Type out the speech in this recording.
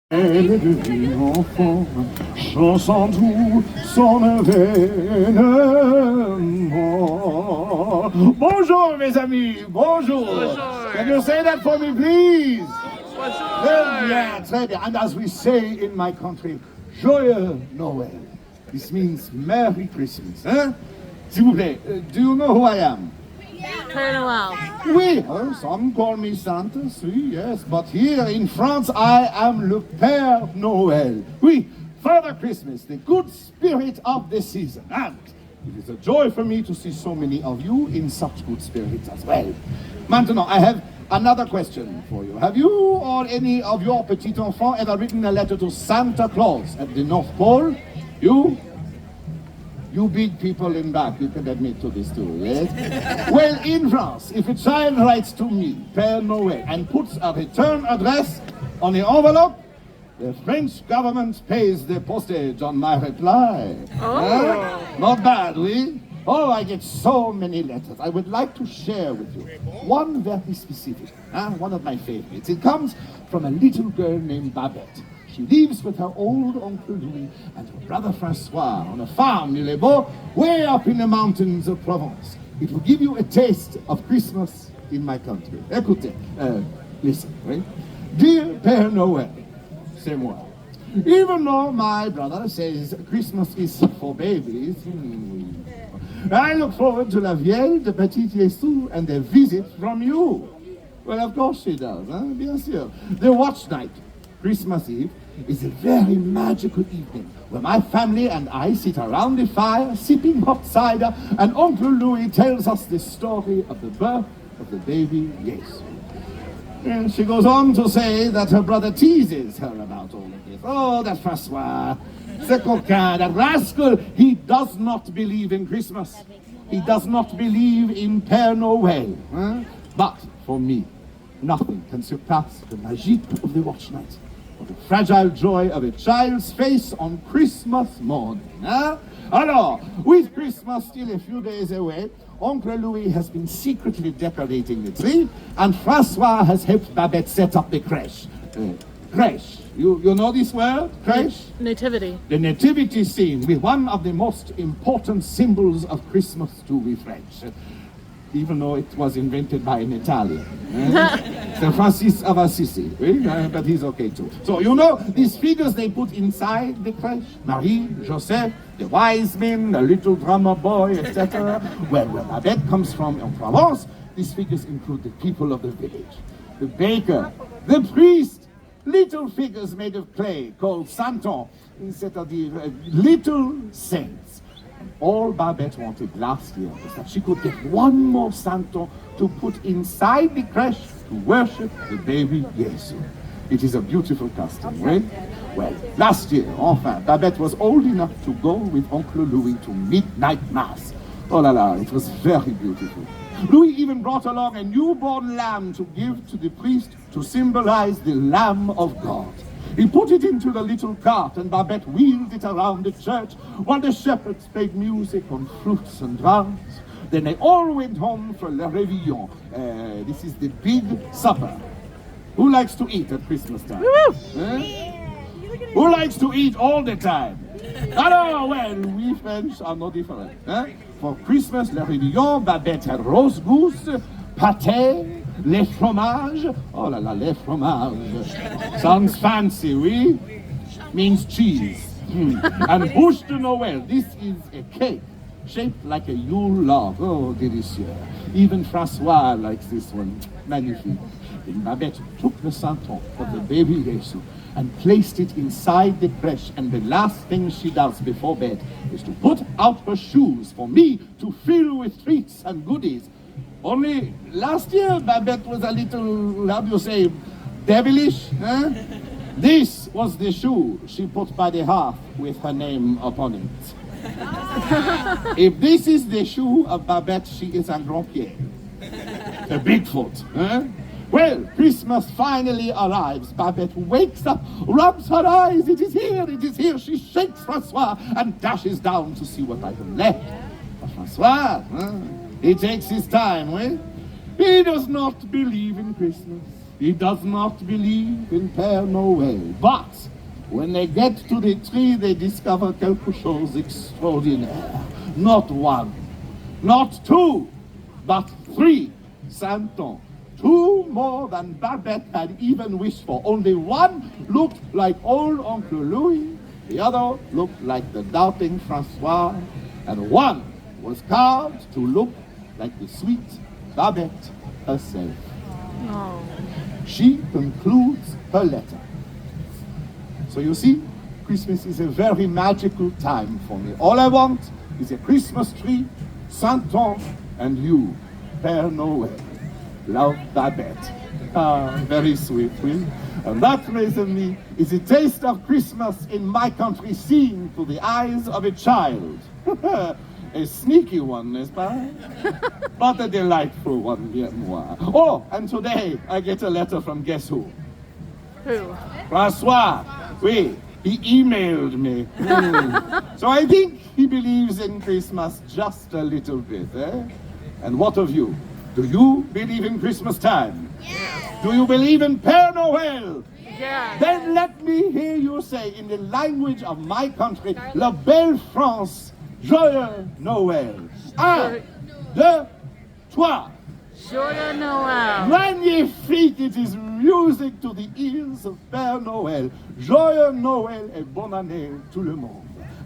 Elle est devenue enfant, chanson tout son événement. Bonjour mes amis, bonjour. Can you say that for me please? Très bien, très bien. And as we say in my country, Joyeux Noel. This means Merry Christmas. Hein? S'il vous plaît, do you know who I am? Père Noël. Oui, some call me Santa, oui, yes, but here in France I am le Père Noël. Oui, Father Christmas, the good spirit of the season. And it is a joy for me to see so many of you in such good spirits as well. Maintenant, I have another question for you. Have you or any of your petits enfants ever written a letter to Santa Claus at the North Pole? You? You big people in back, you can admit to this too, yes? Well, in France, if a child writes to me, Père Noël, and puts a return address on the envelope, the French government pays the postage on my reply. Oh. Not bad, oui? Oh, I get so many letters. I would like to share with you one very specific, one of my favorites. It comes from a little girl named Babette. She lives with her old Uncle Louis and her brother Francois on a farm near Les Beaux, way up in the mountains of Provence. It will give you a taste of Christmas in my country. Écoutez, listen, right? Dear Père Noël, c'est moi. Even though my brother says Christmas is for babies, I look forward to la vieille de Petit Jésus and a visit from you. Well, of course she does, bien sûr. The watch night, Christmas Eve, is a very magical evening where my family and I sit around the fire sipping hot cider and Uncle Louis tells us the story of the birth of the baby Jesus. And she goes on to say that her brother teases her about all of this. Oh, that Francois, ce coquin, that rascal, he does not believe in Christmas. He does not believe in Père Noël. But for me, nothing can surpass the magie of the watch night, or the fragile joy of a child's face on Christmas morning. Alors, with Christmas still a few days away, Uncle Louis has been secretly decorating the tree, and Francois has helped Babette set up the crèche. Crèche, you know this word? Crèche? Nativity. The nativity scene, with one of the most important symbols of Christmas to we French. Even though it was invented by an Italian. St. Francis of Assisi, but he's okay too. So, you know, these figures they put inside the crèche, Marie, Joseph, the wise men, the little drummer boy, etc. Well, where Babette comes from in Provence, these figures include the people of the village, the baker, the priest, little figures made of clay called santons, c'est-à-dire little saints. All Babette wanted last year was that she could get one more Santo to put inside the crèche to worship the baby Jesus. It is a beautiful custom, right? Well, last year, enfin, Babette was old enough to go with Uncle Louis to midnight mass. Oh la la, it was very beautiful. Louis even brought along a newborn lamb to give to the priest to symbolize the Lamb of God. He put it into the little cart and Babette wheeled it around the church while the shepherds played music on flutes and drums. Then they all went home for le réveillon. This is the big supper. Who likes to eat at Christmas time? Who likes to eat all the time? Oh, well, we French are no different. For Christmas, le réveillon, Babette had roast goose, pâté, les fromages. Oh la la, les fromages. Sounds fancy, oui? Means cheese. And bûche de Noël. This is a cake shaped like a Yule log. Oh, delicieux. Even Francois likes this one. Magnifique. Then Babette took the santon of the baby Jesus and placed it inside the crèche. And the last thing she does before bed is to put out her shoes for me to fill with treats and goodies. Only last year, Babette was a little, how do you say, devilish. This was the shoe she put by the hearth with her name upon it. If this is the shoe of Babette, she is un grand pied. A Bigfoot. Well, Christmas finally arrives. Babette wakes up, rubs her eyes. It is here, it is here. She shakes Francois and dashes down to see what I have left. But Francois, he takes his time, He does not believe in Christmas. He does not believe in Père Noël. But when they get to the tree, they discover quelque chose extraordinaire. Not one, not two, but three Santons. Two more than Babette had even wished for. Only one looked like old Uncle Louis, the other looked like the doubting Francois, and one was carved to look like the sweet Babette herself. Oh. She concludes her letter. So you see, Christmas is a very magical time for me. All I want is a Christmas tree, Santon, and you, Père Noël. Love, Babette. Ah, very sweet, oui? And that reason is a taste of Christmas in my country seen through the eyes of a child. A sneaky one, n'est-ce pas? But a delightful one, bien moi. Oh, and today I get a letter from guess who? Who? Francois. Oui, he emailed me. So I think he believes in Christmas just a little bit, eh? And what of you? Do you believe in Christmas time? Yes. Do you believe in Père Noël? Yeah. Then let me hear you say in the language of my country, La belle France, Joyeux Noël. Un, deux, trois. Joyeux Noel. Magnifique, it is music to the ears of Père Noël. Joyeux Noël et bonne année tout le monde.